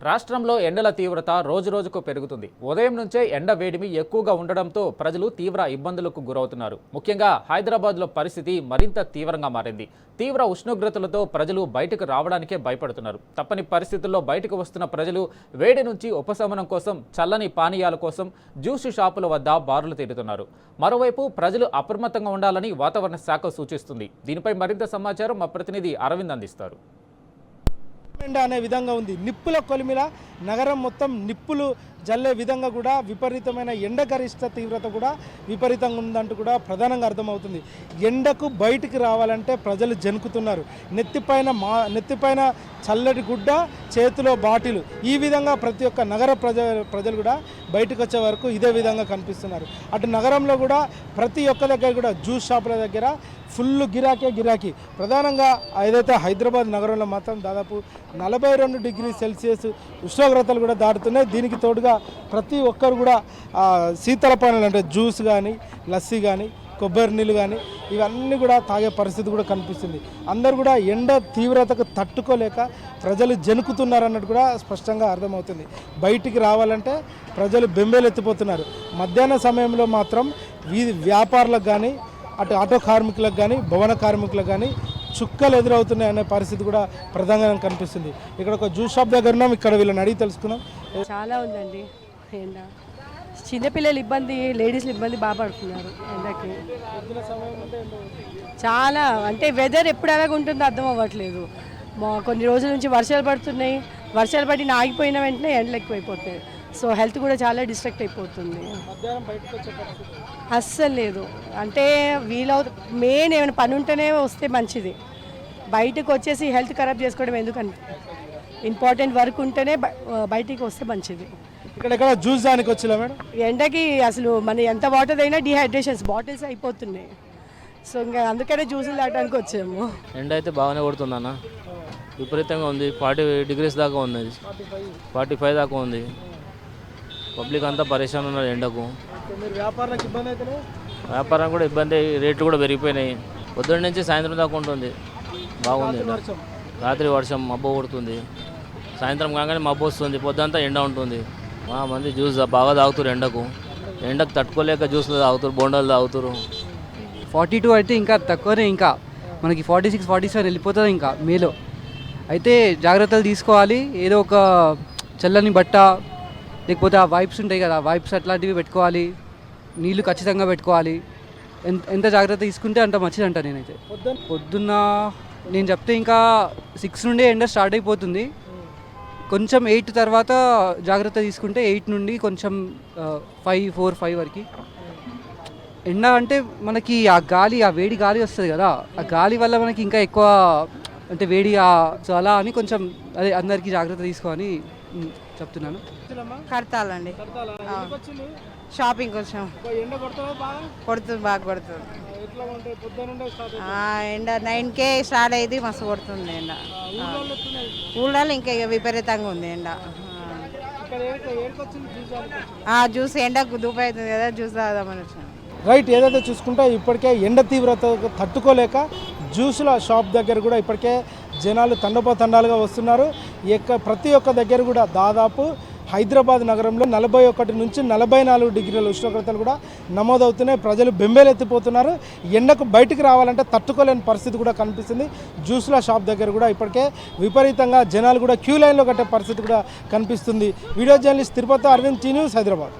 రాష్ట్రంలో ఎండల తీవ్రత రోజురోజుకు పెరుగుతుంది. ఉదయం నుంచే ఎండ వేడిమి ఎక్కువగా ఉండడంతో ప్రజలు తీవ్ర ఇబ్బందులకు గురవుతున్నారు. ముఖ్యంగా హైదరాబాద్లో పరిస్థితి మరింత తీవ్రంగా మారింది. తీవ్ర ఉష్ణోగ్రతలతో ప్రజలు బయటకు రావడానికే భయపడుతున్నారు. తప్పని పరిస్థితుల్లో బయటకు వస్తున్న ప్రజలు వేడి నుంచి ఉపశమనం కోసం చల్లని పానీయాల కోసం జ్యూస్ షాపుల వద్ద బారులు తీరుతున్నారు. మరోవైపు ప్రజలు అప్రమత్తంగా ఉండాలని వాతావరణ శాఖ సూచిస్తుంది. దీనిపై మరింత సమాచారం మా ప్రతినిధి అరవింద్ అందిస్తారు. ఎండ అనే విధంగా ఉంది. నిప్పుల కొలిమిల నగరం మొత్తం నిప్పులు జల్లే విధంగా కూడా విపరీతమైన ఎండ గరిష్ట తీవ్రత కూడా విపరీతంగా ఉందంటూ ప్రధానంగా అర్థమవుతుంది. ఎండకు బయటికి రావాలంటే ప్రజలు జనుకుతున్నారు. నెత్తిపైన చల్లటి గుడ్డ, చేతిలో బాటిలు, ఈ విధంగా ప్రతి ఒక్క నగర ప్రజలు కూడా బయటకు వచ్చే వరకు ఇదే విధంగా కనిపిస్తున్నారు. అటు నగరంలో కూడా ప్రతి ఒక్క దగ్గర కూడా జ్యూస్ షాపుల దగ్గర ఫుల్ గిరాకీ. ప్రధానంగా ఏదైతే హైదరాబాద్ నగరంలో మాత్రం దాదాపు 42 డిగ్రీ సెల్సియస్ ఉష్ణోగ్రతలు కూడా దాటుతున్నాయి. దీనికి తోడుగా ప్రతి ఒక్కరు కూడా శీతల పానీయాలు అంటే జ్యూస్ కానీ, లస్సీ కానీ, కొబ్బరి నీళ్ళు కానీ ఇవన్నీ కూడా తాగే పరిస్థితి కూడా కనిపిస్తుంది. అందరూ కూడా ఎండ తీవ్రతకు తట్టుకోలేక ప్రజలు జనుకుతున్నారన్నట్టు కూడా స్పష్టంగా అర్థమవుతుంది. బయటికి రావాలంటే ప్రజలు బెంబేలెత్తిపోతున్నారు. మధ్యాహ్న సమయంలో మాత్రం వీధి వ్యాపారులకు కానీ, అటు ఆటో కార్మికులకు కానీ, భవన కార్మికులకు కానీ చుక్కలు ఎదురవుతున్నాయి అనే పరిస్థితి కూడా ప్రధానంగా కనిపిస్తుంది. ఇక్కడ ఒక జ్యూస్ షాప్ దగ్గర ఉన్నాం. ఇక్కడ వీళ్ళని అడిగి తెలుసుకున్నాం. చాలా ఉందండి ఎండ. చిన్నపిల్లలు ఇబ్బంది, లేడీస్లు ఇబ్బంది బాగా పడుతున్నారు ఎండకి. చాలా అంటే వెదర్ ఎప్పుడు అలాగ ఉంటుందో అర్థం అవ్వట్లేదు. కొన్ని రోజుల నుంచి వర్షాలు పడుతున్నాయి. వర్షాలు పడి ఆగిపోయిన వెంటనే ఎండలు ఎక్కువైపోతాయి. సో హెల్త్ కూడా చాలా డిస్ట్రాక్ట్ అయిపోతుంది. అస్సలు లేదు. అంటే మెయిన్ ఏమైనా పని ఉంటేనే వస్తే మంచిది. బయటకు వచ్చేసి హెల్త్ ఖరాబ్ చేసుకోవడం ఎందుకని, ఇంపార్టెంట్ వర్క్ ఉంటేనే బయటికి వస్తే మంచిది. ఇక్కడ జ్యూస్ దానికి వచ్చిలా మేడం? ఎండకి అసలు మన ఎంత వాటర్ అయినా డిహైడ్రేషన్స్ బాటిల్స్ అయిపోతున్నాయి. సో ఇంకా అందుకనే జ్యూసులు తాగడానికి వచ్చాము. ఎండ అయితే బాగానే కొడుతుందన్న, విపరీతంగా ఉంది. 40 డిగ్రీస్ దాకా ఉంది, 45 దాకా ఉంది. పబ్లిక్ అంతా పరేషాన్ ఉన్నారు ఎండకు. వ్యాపారం కూడా ఇబ్బంది, రేట్లు కూడా పెరిగిపోయినాయి. పొద్దున్న నుంచి సాయంత్రం దాకా ఉంటుంది. బాగుంది. రాత్రి వర్షం మబ్బు కొడుతుంది, సాయంత్రం కాగానే మబ్బు వస్తుంది, పొద్దుంతా ఎండ ఉంటుంది. మా మంది జ్యూస్ బాగా తాగుతారు. ఎండకు తట్టుకోలేక జ్యూస్లు తాగుతారు, బోండాలు తాగుతారు. 42 అయితే ఇంకా తక్కువనే, ఇంకా మనకి 46, 47 వెళ్ళిపోతుంది ఇంకా మేలో. అయితే జాగ్రత్తలు తీసుకోవాలి. ఏదో ఒక చల్లని బట్ట, లేకపోతే ఆ వైప్స్ ఉంటాయి కదా, వైప్స్ అట్లాంటివి పెట్టుకోవాలి. నీళ్లు ఖచ్చితంగా పెట్టుకోవాలి. ఎంత జాగ్రత్త తీసుకుంటే అంత మంచిది అంట. నేనైతే పొద్దున్న నేను చెప్తే ఇంకా 6 నుండి ఎండ స్టార్ట్ అయిపోతుంది. కొంచెం 8 తర్వాత జాగ్రత్త తీసుకుంటే 8 నుండి కొంచెం 5 వరకు ఎండ. అంటే మనకి ఆ గాలి, ఆ వేడి గాలి వస్తుంది కదా, ఆ గాలి వల్ల మనకి ఇంకా ఎక్కువ అంటే వేడి. సో అలా అని కొంచెం అదే అందరికీ జాగ్రత్త తీసుకోని చెప్తున్నాను. కడతాలండి, షాపింగ్ కొంచెం కొడుతుంది, బాగా కొడుతుంది. ఎండ 9కే స్టార్ట్ అయ్యింది, మస్తు కొడుతుంది ఎండ. ఊళ్ళో ఇంకా విపరీతంగా ఉంది ఎండ. జ్యూస్ ఎండకు దూపు అవుతుంది కదా, జ్యూస్ తాగుదామని వచ్చాను. రైట్. ఏదైతే చూసుకుంటే ఇప్పటికే ఎండ తీవ్రత తట్టుకోలేక జ్యూసుల షాప్ దగ్గర కూడా ఇప్పటికే జనాలు తండోపతండాలుగా వస్తున్నారు. ప్రతి ఒక్క దగ్గర కూడా దాదాపు హైదరాబాద్ నగరంలో 41 నుంచి 44 డిగ్రీల ఉష్ణోగ్రతలు కూడా నమోదవుతున్నాయి. ప్రజలు బెంబేలెత్తిపోతున్నారు. ఎండకు బయటికి రావాలంటే తట్టుకోలేని పరిస్థితి కూడా కనిపిస్తుంది. జ్యూసుల షాప్ దగ్గర కూడా ఇప్పటికే విపరీతంగా జనాలు కూడా క్యూ లైన్లో కట్టే పరిస్థితి కూడా కనిపిస్తుంది. Video journalist Tirupati, Arvind, T News, Hyderabad.